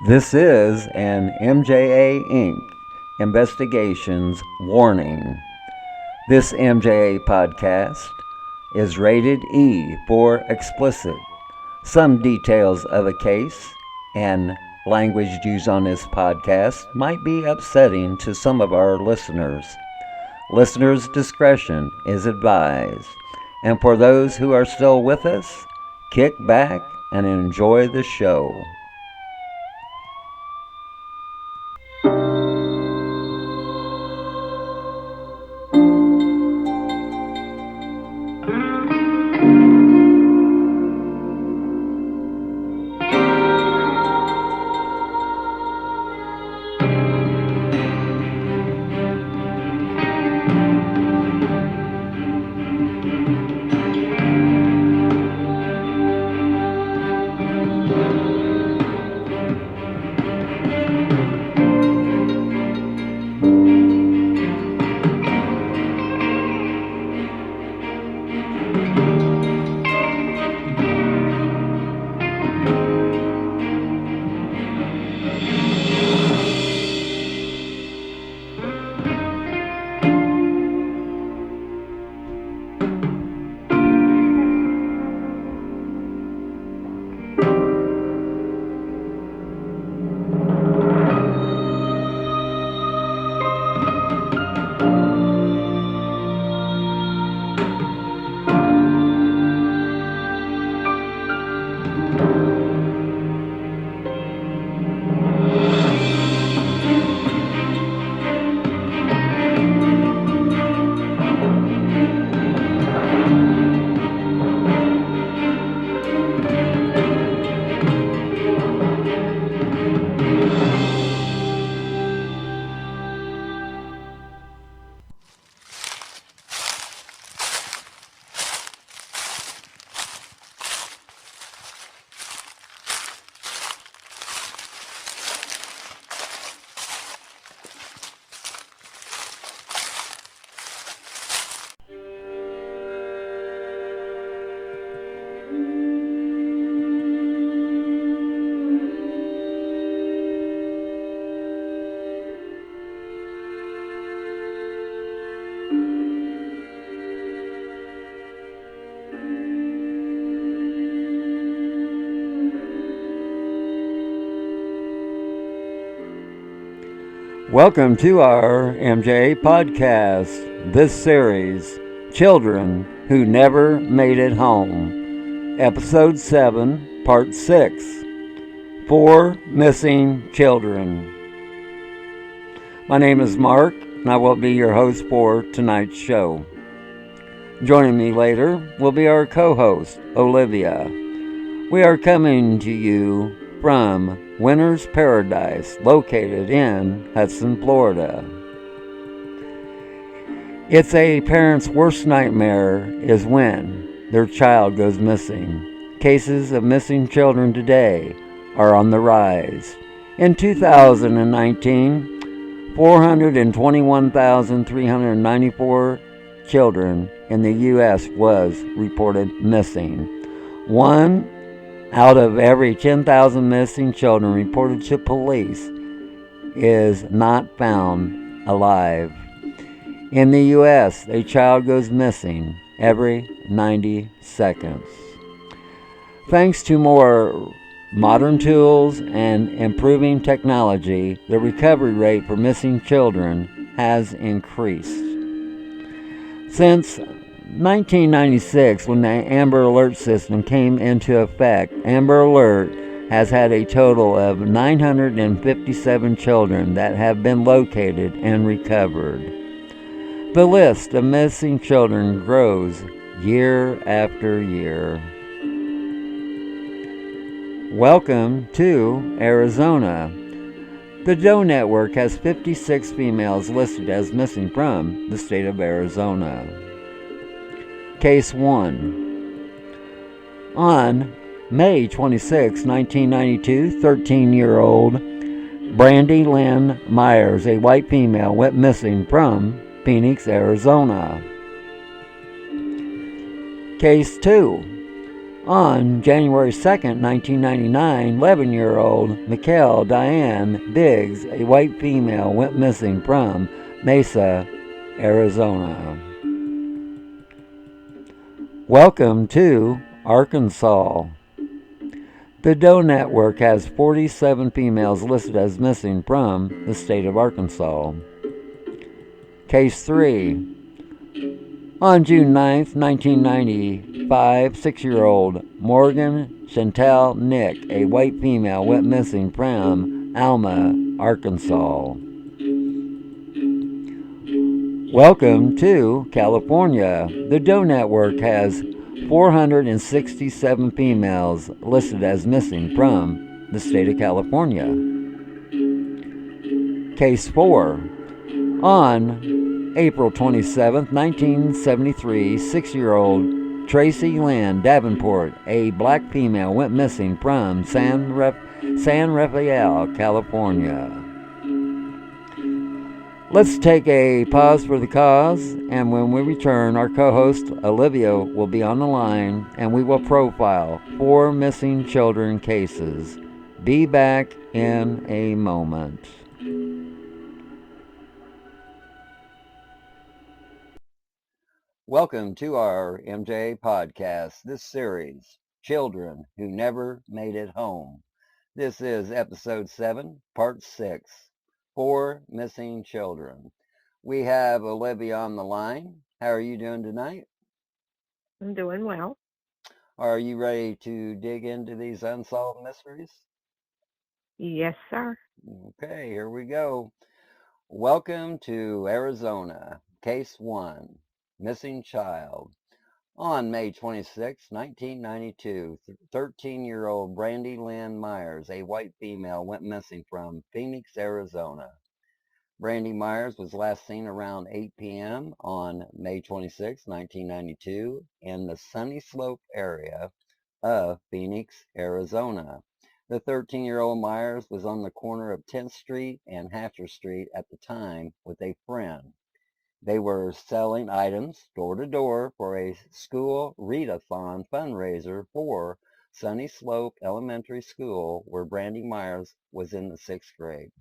This is an MJA Inc. Investigations warning. This MJA podcast is rated E for explicit. Some details of a case and language used on this podcast might be upsetting to some of our listeners. Listeners' discretion is advised. And for those who are still with us, kick back and enjoy the show. Welcome to our MJ podcast. This series, Children Who Never Made It Home, Episode 7, Part 6, 4 Missing Children. My name is Mark, and I will be your host for tonight's show. Joining me later will be our co-host, Olivia. We are coming to you from Winter's Paradise, located in Hudson, Florida. It's a parent's worst nightmare is when their child goes missing. Cases of missing children today are on the rise. In 2019, 421,394 children in the U.S. was reported missing. One out of every 10,000 missing children reported to police is not found alive. In the U.S., a child goes missing every 90 seconds. Thanks to more modern tools and improving technology, the recovery rate for missing children has increased. Since 1996, when the Amber Alert system came into effect, Amber Alert has had a total of 957 children that have been located and recovered. The list of missing children grows year after year. Welcome to Arizona. The DOE network has 56 females listed as missing from the state of Arizona. Case 1. On May 26, 1992, 13-year-old Brandy Lynn Myers, a white female, went missing from Phoenix, Arizona. Case 2. On January 2nd, 1999, 11-year-old Mikhail Diane Biggs, a white female, went missing from Mesa, Arizona. Welcome to Arkansas. The Doe Network has 47 females listed as missing from the state of Arkansas. Case 3. On June 9th, 1995, 6-year-old Morgan Chantel Nick, a white female, went missing from Alma, Arkansas. Welcome to California. The Doe Network has 467 females listed as missing from the state of California. Case 4. On April 27, 1973, 6-year-old Tracy Lynn Davenport, a black female, went missing from San Rafael, California. Let's take a pause for the cause, and when we return, our co-host Olivia will be on the line, and we will profile 4 missing children cases. Be back in a moment. Welcome to our MJ podcast, this series, Children Who Never Made It Home. This is episode 7, part 6, 4 Missing Children. We have Olivia on the line. How are you doing tonight? I'm doing well. Are you ready to dig into these unsolved mysteries? Yes, sir. Okay, here we go. Welcome to Arizona, Case 1, Missing Child. On May 26, 1992, 13-year-old Brandy Lynn Myers, a white female, went missing from Phoenix, Arizona. Brandy Myers was last seen around 8 p.m. on May 26, 1992, in the Sunny Slope area of Phoenix, Arizona. The 13-year-old Myers was on the corner of 10th Street and Hatcher Street at the time with a friend. They were selling items door to door for a school readathon fundraiser for Sunny Slope Elementary School, where Brandy Myers was in the 6th grade.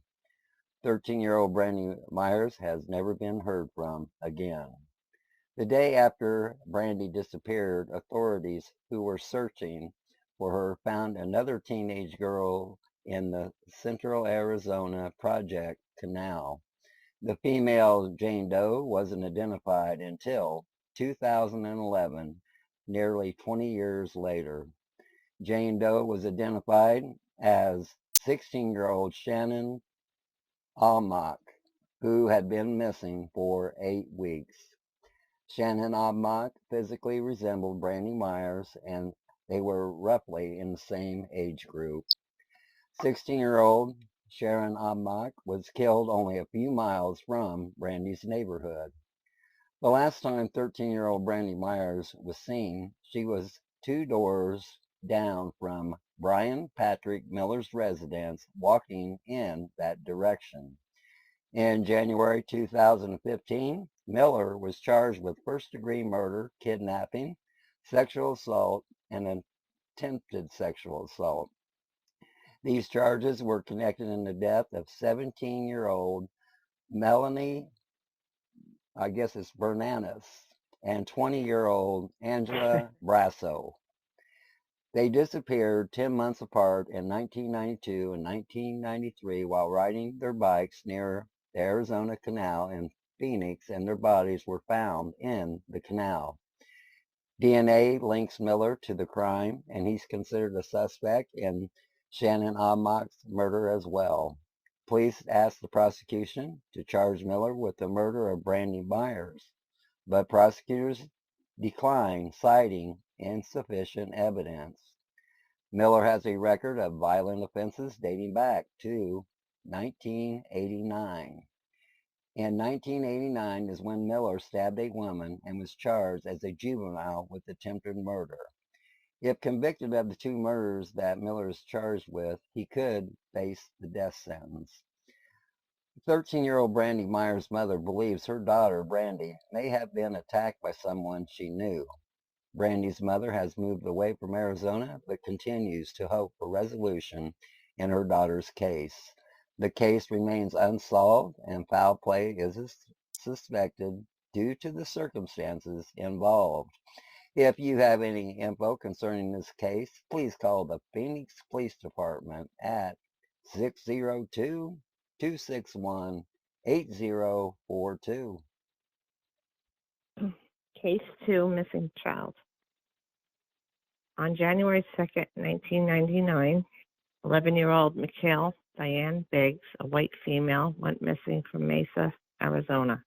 13-year-old Brandy Myers has never been heard from again. The day after Brandy disappeared, authorities who were searching for her found another teenage girl in the Central Arizona Project Canal. The female Jane Doe wasn't identified until 2011, nearly 20 years later. Jane Doe was identified as 16-year-old Shannon Almach, who had been missing for 8 weeks. Shannon Almach physically resembled Brandy Myers, and they were roughly in the same age group. 16-year-old Sharon Abmach was killed only a few miles from Brandy's neighborhood. The last time 13-year-old Brandy Myers was seen, she was 2 doors down from Brian Patrick Miller's residence, walking in that direction. In January 2015, Miller was charged with first-degree murder, kidnapping, sexual assault, and attempted sexual assault. These charges were connected in the death of 17-year-old Melanie, I guess it's Bernanis, and 20-year-old Angela Brasso. They disappeared 10 months apart in 1992 and 1993 while riding their bikes near the Arizona Canal in Phoenix, and their bodies were found in the canal. DNA links Miller to the crime, and he's considered a suspect in Shannon Almach's murder as well. Police asked the prosecution to charge Miller with the murder of Brandy Myers, but prosecutors declined, citing insufficient evidence. Miller has a record of violent offenses dating back to 1989. In 1989 is when Miller stabbed a woman and was charged as a juvenile with attempted murder. If convicted of the 2 murders that Miller is charged with, he could face the death sentence. 13-year-old Brandy Myers' mother believes her daughter, Brandy, may have been attacked by someone she knew. Brandy's mother has moved away from Arizona but continues to hope for resolution in her daughter's case. The case remains unsolved and foul play is suspected due to the circumstances involved. If you have any info concerning this case, please call the Phoenix Police Department at 602-261-8042. Case 2, Missing Child. On January 2nd, 1999, 11-year-old Mikhail Diane Biggs, a white female, went missing from Mesa, Arizona.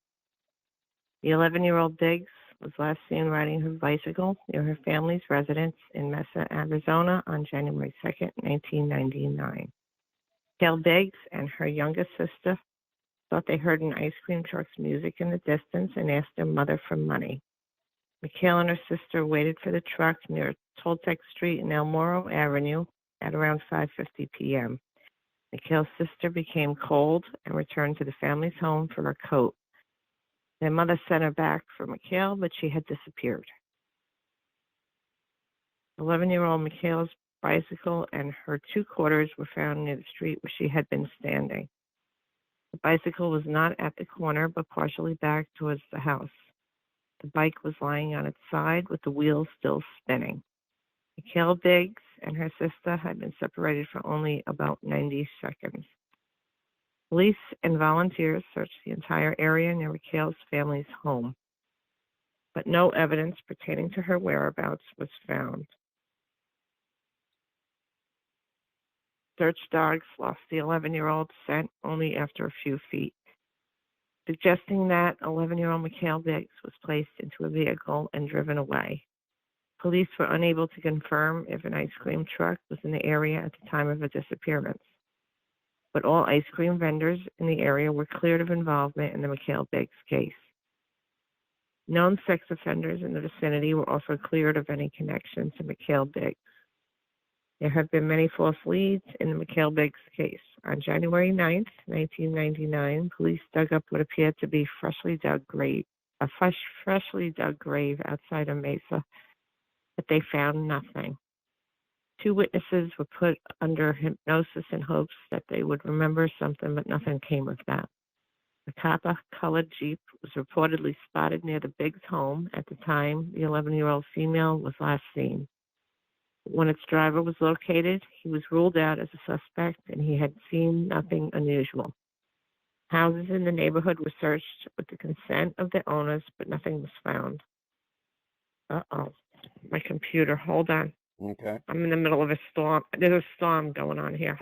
The 11-year-old Biggs was last seen riding her bicycle near her family's residence in Mesa, Arizona on January 2nd, 1999. Mikhail Biggs and her youngest sister thought they heard an ice cream truck's music in the distance and asked their mother for money. Mikhail and her sister waited for the truck near Toltec Street and El Moro Avenue at around 5:50 p.m. Mikhail's sister became cold and returned to the family's home for her coat. Their mother sent her back for Mikhail, but she had disappeared. 11-year-old Mikhail's bicycle and her 2 quarters were found near the street where she had been standing. The bicycle was not at the corner, but partially back towards the house. The bike was lying on its side with the wheels still spinning. Mikhail Biggs and her sister had been separated for only about 90 seconds. Police and volunteers searched the entire area near Mikhail's family's home, but no evidence pertaining to her whereabouts was found. Search dogs lost the 11-year-old scent only after a few feet, suggesting that 11-year-old Mikhail Biggs was placed into a vehicle and driven away. Police were unable to confirm if an ice cream truck was in the area at the time of her disappearance, but all ice cream vendors in the area were cleared of involvement in the Mikhail Biggs case. Known sex offenders in the vicinity were also cleared of any connection to Mikhail Biggs. There have been many false leads in the Mikhail Biggs case. On January 9th, 1999, police dug up what appeared to be a freshly dug grave outside of Mesa, but they found nothing. 2 witnesses were put under hypnosis in hopes that they would remember something, but nothing came of that. A copper-colored Jeep was reportedly spotted near the Biggs home at the time the 11-year-old female was last seen. When its driver was located, he was ruled out as a suspect and he had seen nothing unusual. Houses in the neighborhood were searched with the consent of the owners, but nothing was found. Uh-oh. My computer. Hold on. Okay. I'm in the middle of a storm. There's a storm going on here.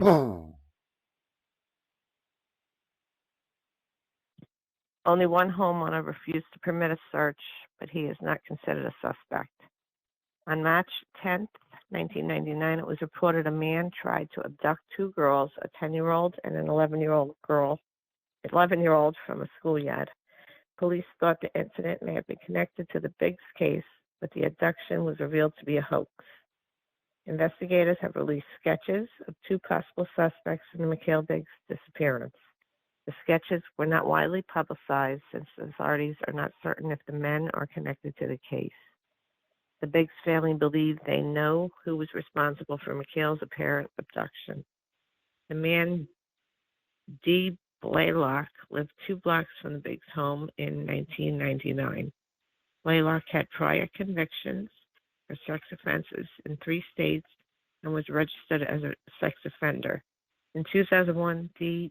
Only one homeowner refused to permit a search, but he is not considered a suspect. On March 10th, 1999, it was reported a man tried to abduct 2 girls, a 10-year-old and an 11-year-old from a schoolyard. Police thought the incident may have been connected to the Biggs case, but the abduction was revealed to be a hoax. Investigators have released sketches of 2 possible suspects in the Mikhail Biggs disappearance. The sketches were not widely publicized since the authorities are not certain if the men are connected to the case. The Biggs family believe they know who was responsible for Mikhail's apparent abduction. The man, D. Blaylock, lived 2 blocks from the Biggs home in 1999. Blaylock had prior convictions for sex offenses in 3 states and was registered as a sex offender. In 2001, D.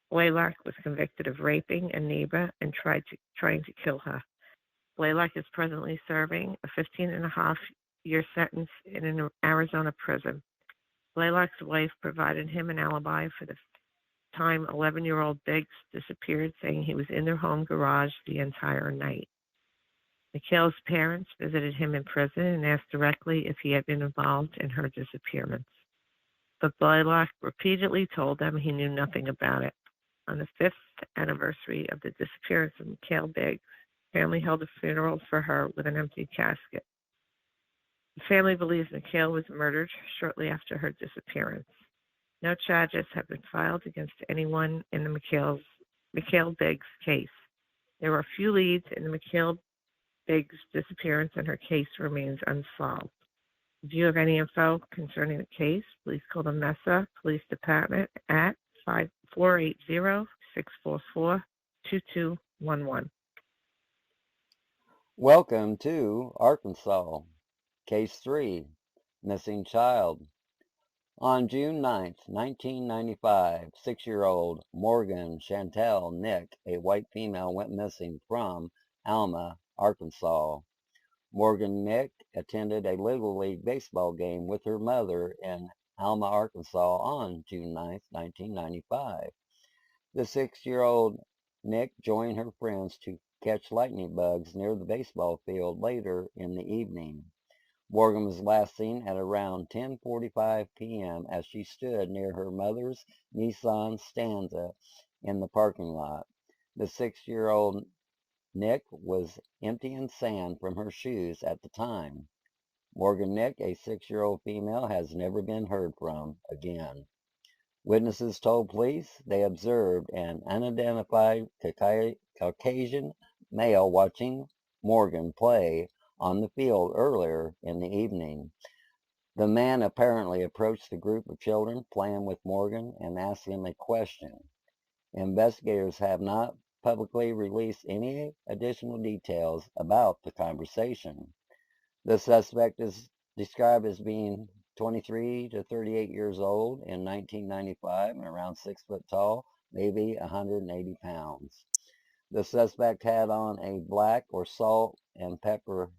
Blaylock was convicted of raping a neighbor and trying to kill her. Blaylock is presently serving a 15-and-a-half-year sentence in an Arizona prison. Blaylock's wife provided him an alibi for the time 11-year-old Biggs disappeared, saying he was in their home garage the entire night. Mikhail's parents visited him in prison and asked directly if he had been involved in her disappearance. But Blaylock repeatedly told them he knew nothing about it. On the 5th anniversary of the disappearance of Mikhail Biggs, the family held a funeral for her with an empty casket. The family believes Mikhail was murdered shortly after her disappearance. No charges have been filed against anyone in the Mikhail Biggs case. There are few leads in the Mikhail Biggs' disappearance and her case remains unsolved. If you have any info concerning the case, please call the Mesa Police Department at 480-644-2211. Welcome to Arkansas. Case 3, Missing Child. On June 9, 1995, 6-year-old Morgan Chantel Nick, a white female, went missing from Alma, Arkansas. Morgan Nick attended a Little League baseball game with her mother in Alma, Arkansas on June 9, 1995. The 6-year-old Nick joined her friends to catch lightning bugs near the baseball field later in the evening. Morgan was last seen at around 10:45 p.m. as she stood near her mother's Nissan Stanza in the parking lot. The 6-year-old Nick was emptying sand from her shoes at the time. Morgan Nick, a 6-year-old female, has never been heard from again. Witnesses told police they observed an unidentified Caucasian male watching Morgan play on the field earlier in the evening. The man apparently approached the group of children playing with Morgan and asked him a question. Investigators have not publicly released any additional details about the conversation. The suspect is described as being 23 to 38 years old in 1995 and around 6 foot tall, maybe 180 pounds. The suspect had on a black or salt and pepper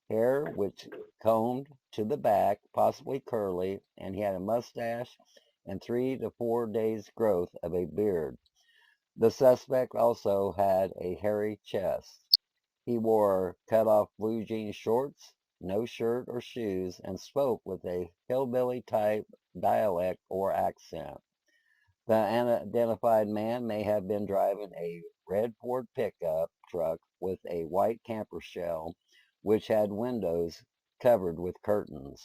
hair, which combed to the back, possibly curly, and he had a mustache and 3 to 4 days growth of a beard. The suspect also had a hairy chest. He wore cut-off blue jean shorts, no shirt or shoes, and spoke with a hillbilly-type dialect or accent. The unidentified man may have been driving a red Ford pickup truck with a white camper shell, which had windows covered with curtains.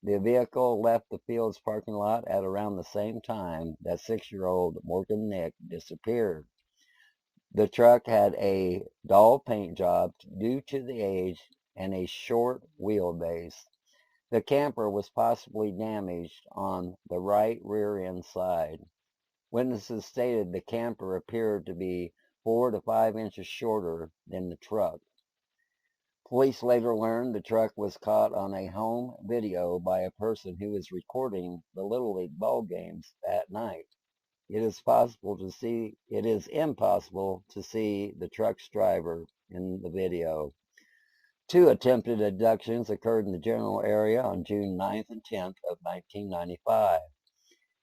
The vehicle left the field's parking lot at around the same time that 6-year-old Morgan Nick disappeared. The truck had a dull paint job due to the age and a short wheelbase. The camper was possibly damaged on the right rear end side. Witnesses stated the camper appeared to be 4 to 5 inches shorter than the truck. Police later learned the truck was caught on a home video by a person who was recording the Little League ball games that night. It is impossible to see the truck's driver in the video. 2 attempted abductions occurred in the general area on June 9th and 10th of 1995.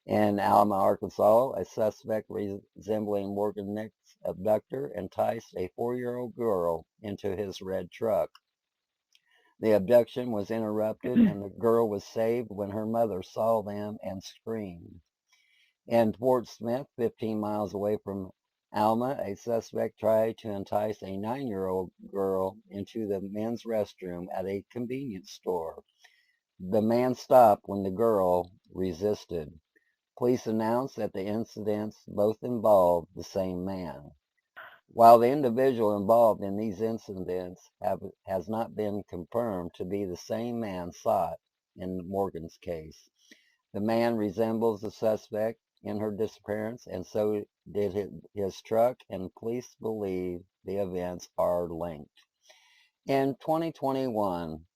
In Alma, Arkansas, a suspect resembling Morgan Nick's abductor enticed a 4-year-old girl into his red truck. The abduction was interrupted and the girl was saved when her mother saw them and screamed. In Fort Smith, 15 miles away from Alma, a suspect tried to entice a 9-year-old girl into the men's restroom at a convenience store. The man stopped when the girl resisted. Police announced that the incidents both involved the same man. While the individual involved in these incidents has not been confirmed to be the same man sought in Morgan's case, the man resembles the suspect in her disappearance, and so did his truck, and police believe the events are linked. In 2021,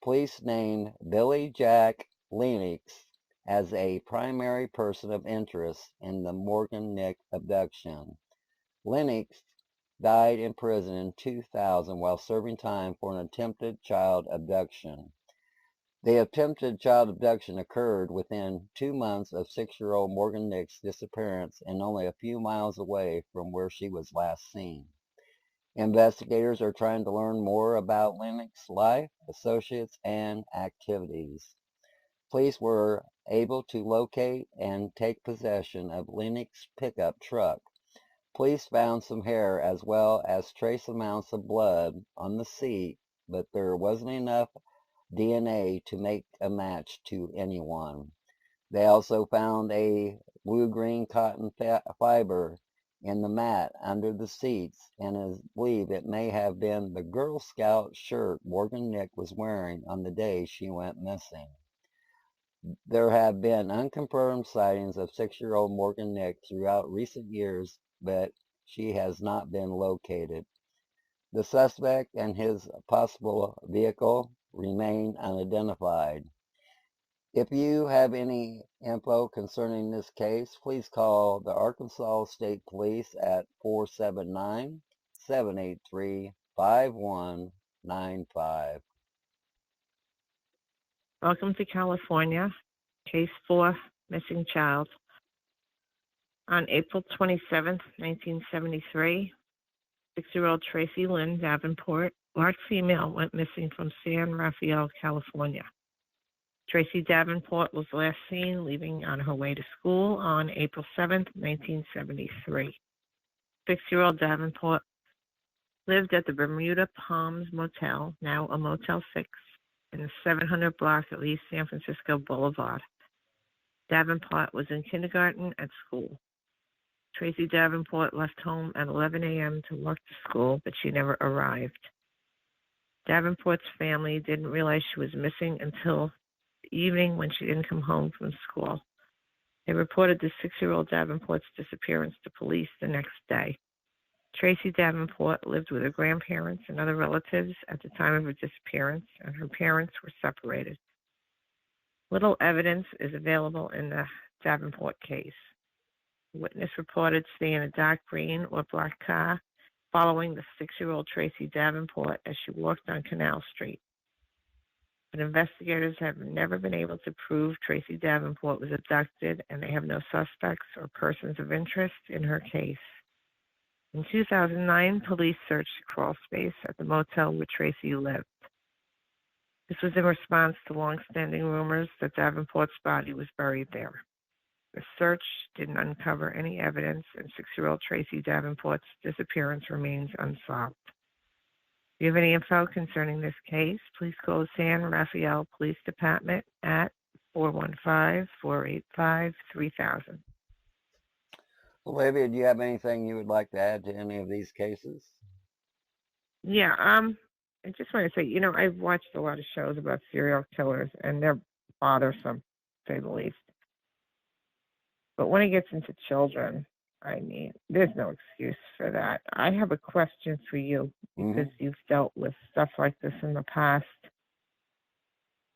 police named Billy Jack Lennox as a primary person of interest in the Morgan Nick abduction. Lennox died in prison in 2000 while serving time for an attempted child abduction. The attempted child abduction occurred within 2 months of 6-year-old Morgan Nick's disappearance and only a few miles away from where she was last seen. Investigators are trying to learn more about Lennox's life, associates, and activities. Police were able to locate and take possession of Lennox's pickup truck. Police found some hair as well as trace amounts of blood on the seat, but there wasn't enough DNA to make a match to anyone. They also found a blue-green cotton fiber in the mat under the seats and is believed it may have been the Girl Scout shirt Morgan Nick was wearing on the day she went missing. There have been unconfirmed sightings of 6-year-old Morgan Nick throughout recent years, but she has not been located. The suspect and his possible vehicle remain unidentified. If you have any info concerning this case, please call the Arkansas State Police at 479-783-5195. Welcome to California. Case 4, missing child. On April 27, 1973, 6-year-old Tracy Lynn Davenport, black female, went missing from San Rafael, California. Tracy Davenport was last seen leaving on her way to school on April 7, 1973. 6-year-old Davenport lived at the Bermuda Palms Motel, now a Motel 6, in the 700 block of East San Francisco Boulevard. Davenport was in kindergarten at school. Tracy Davenport left home at 11 a.m. to walk to school, but she never arrived. Davenport's family didn't realize she was missing until the evening when she didn't come home from school. They reported the 6-year-old Davenport's disappearance to police the next day. Tracy Davenport lived with her grandparents and other relatives at the time of her disappearance, and her parents were separated. Little evidence is available in the Davenport case. The witness reported seeing a dark green or black car following the 6-year-old Tracy Davenport as she walked on Canal Street. But investigators have never been able to prove Tracy Davenport was abducted, and they have no suspects or persons of interest in her case. In 2009, police searched the crawl space at the motel where Tracy lived. This was in response to long-standing rumors that Davenport's body was buried there. The search didn't uncover any evidence, and 6-year-old Tracy Davenport's disappearance remains unsolved. If you have any info concerning this case, please call the San Rafael Police Department at 415-485-3000. Olivia, do you have anything you would like to add to any of these cases? Yeah, I just want to say, I've watched a lot of shows about serial killers, and they're bothersome, to say the least. But when it gets into children, there's no excuse for that. I have a question for you, because you've dealt with stuff like this in the past.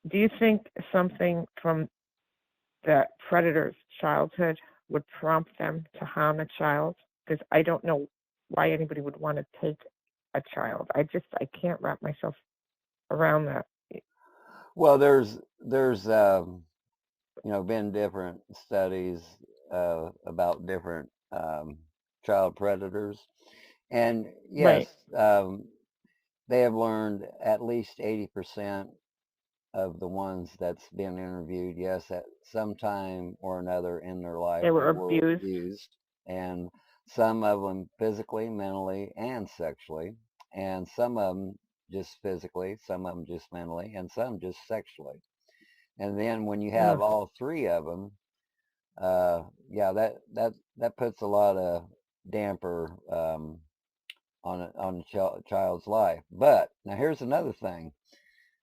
Do you think something from the predator's childhood would prompt them to harm a child? Because I don't know why anybody would want to take a child. I can't wrap myself around that. Well, there's been different studies about different child predators, and yes, Right. they have learned at least 80% of the ones that's been interviewed, yes, at some time or another in their life They they were were abused. abused, and some of them physically, mentally, and sexually, and some of them just physically, some of them just mentally, and some just sexually. And then when you have Ugh. all three of them, yeah, that puts a lot of damper on a child's life. But now here's another thing.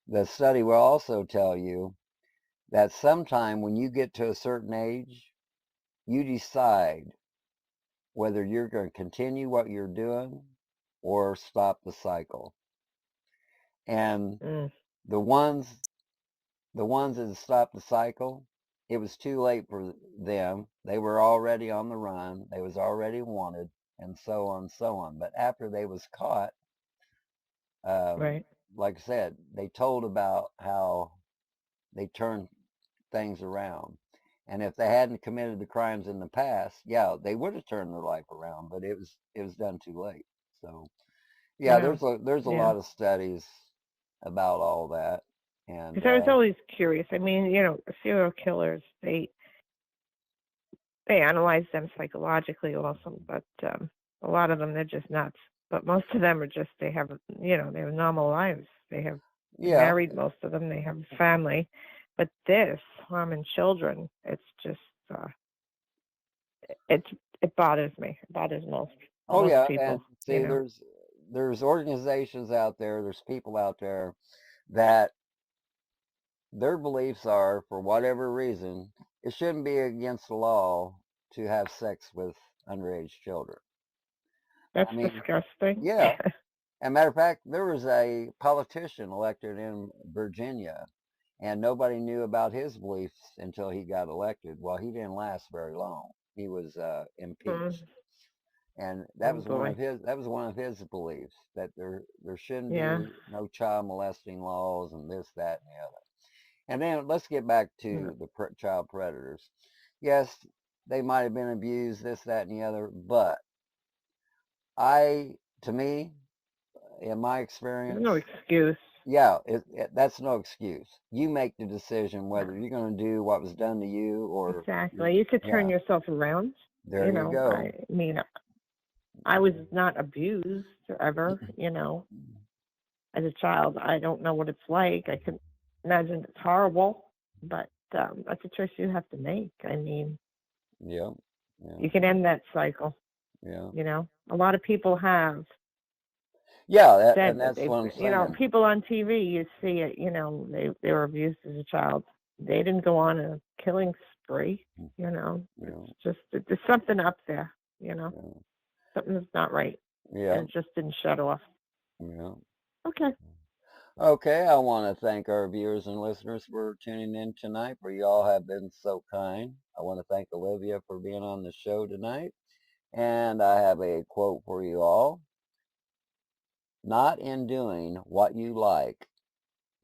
The study will also tell you that sometime when you get to a certain age, you decide whether you're going to continue what you're doing or stop the cycle. And Mm. the ones that stopped the cycle, it was too late for them. They were already on the run. They was already wanted, and so on and so on. But after they was caught, um, Right. like I said, they told about how they turned things around. And if they hadn't committed the crimes in the past, yeah, they would have turned their life around, but it was done too late. So yeah, Yeah. there's a Yeah. lot of studies about all that. And Because I was always curious. Serial killers, they analyze them psychologically also, but a lot of them, they're just nuts. But most of them are just, they have normal lives. They're yeah, married, most of them, they have a family. But this, harming children, it's just, it's It bothers me. It bothers Oh most yeah, and people, see, there's organizations out there, there's people out there that their beliefs are, for whatever reason, it shouldn't be against the law to have sex with underage children. That's I mean, disgusting. yeah. As a matter of fact, there was a politician elected in Virginia, and nobody knew about his beliefs until he got elected. Well, he didn't last very long. He was impeached, Mm, and oh boy. that was one of his beliefs, that there shouldn't Yeah. be no child molesting laws and this, that, and the other. And then let's get back Yeah. to the child predators. Yes, they might have been abused, this, that, and the other, but to me, in my There's no experience, excuse. yeah, that's no excuse. You make the decision No. whether you're going to do what was done to you or, Exactly. You could turn yeah, yourself around. there you I go. mean, I was not abused ever, as a child. I don't know what it's like. I can imagine it's horrible, but that's a choice you have to make. I mean, Yeah, yeah, you can end that cycle. yeah. A lot of people have Yeah, said and that that's they've, what I'm saying. people on TV, you see it, they were abused as a child. They didn't go on a killing spree, It's Yeah, just, there's something up there, yeah, something that's not right, yeah, and it just didn't shut off. yeah. Okay. Okay, I want to thank our viewers and listeners for tuning in tonight, for you all have been so kind. I want to thank Olivia for being on the show tonight. And I have a quote for you all. Not in doing what you like,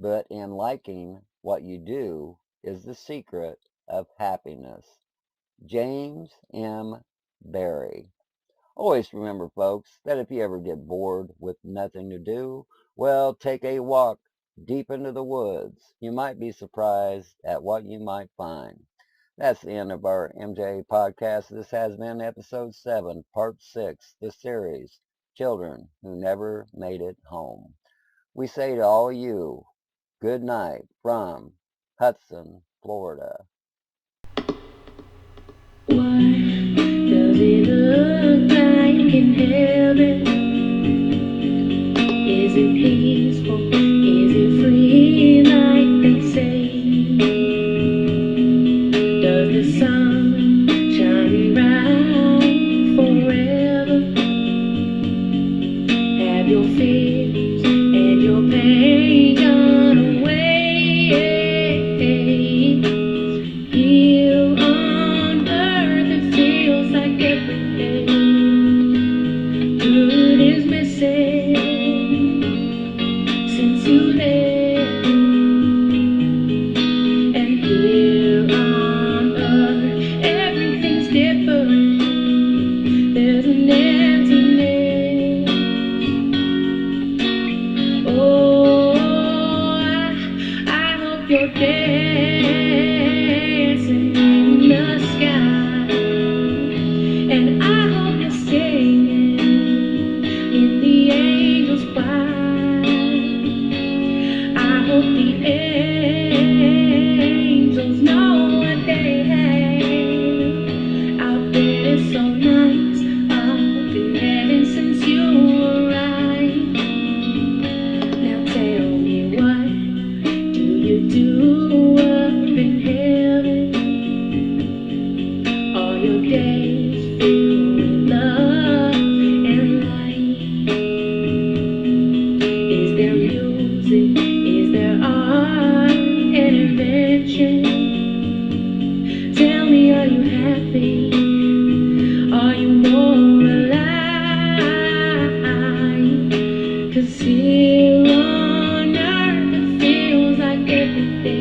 but in liking what you do is the secret of happiness. James M. Barrie. Always remember, folks, that if you ever get bored with nothing to do, well, take a walk deep into the woods. You might be surprised at what you might find. That's the end of our MJ podcast. This has been episode 7, part 6, the series, Children Who Never Made It Home. We say to all you, good night from Hudson, Florida. What does it look like in heaven? Is it peaceful? Is it free like they say? Does the sun shine bright forever? Have your fears and your pain gone away? Here on earth it feels like every day good is missing since you left. And here on earth everything's different. There's an emptiness. Oh, I hope you're dancing in the sky, and I hope you're singing in the angels' choir. I hope the angels know what they have out there is so nice up in heaven since you arrived. Now tell me, what do you do up in heaven? All your days filled with love and light. Is there music? Is there art and invention? Tell me, are you happy? Are you more alive? 'Cause here on earth it feels like every day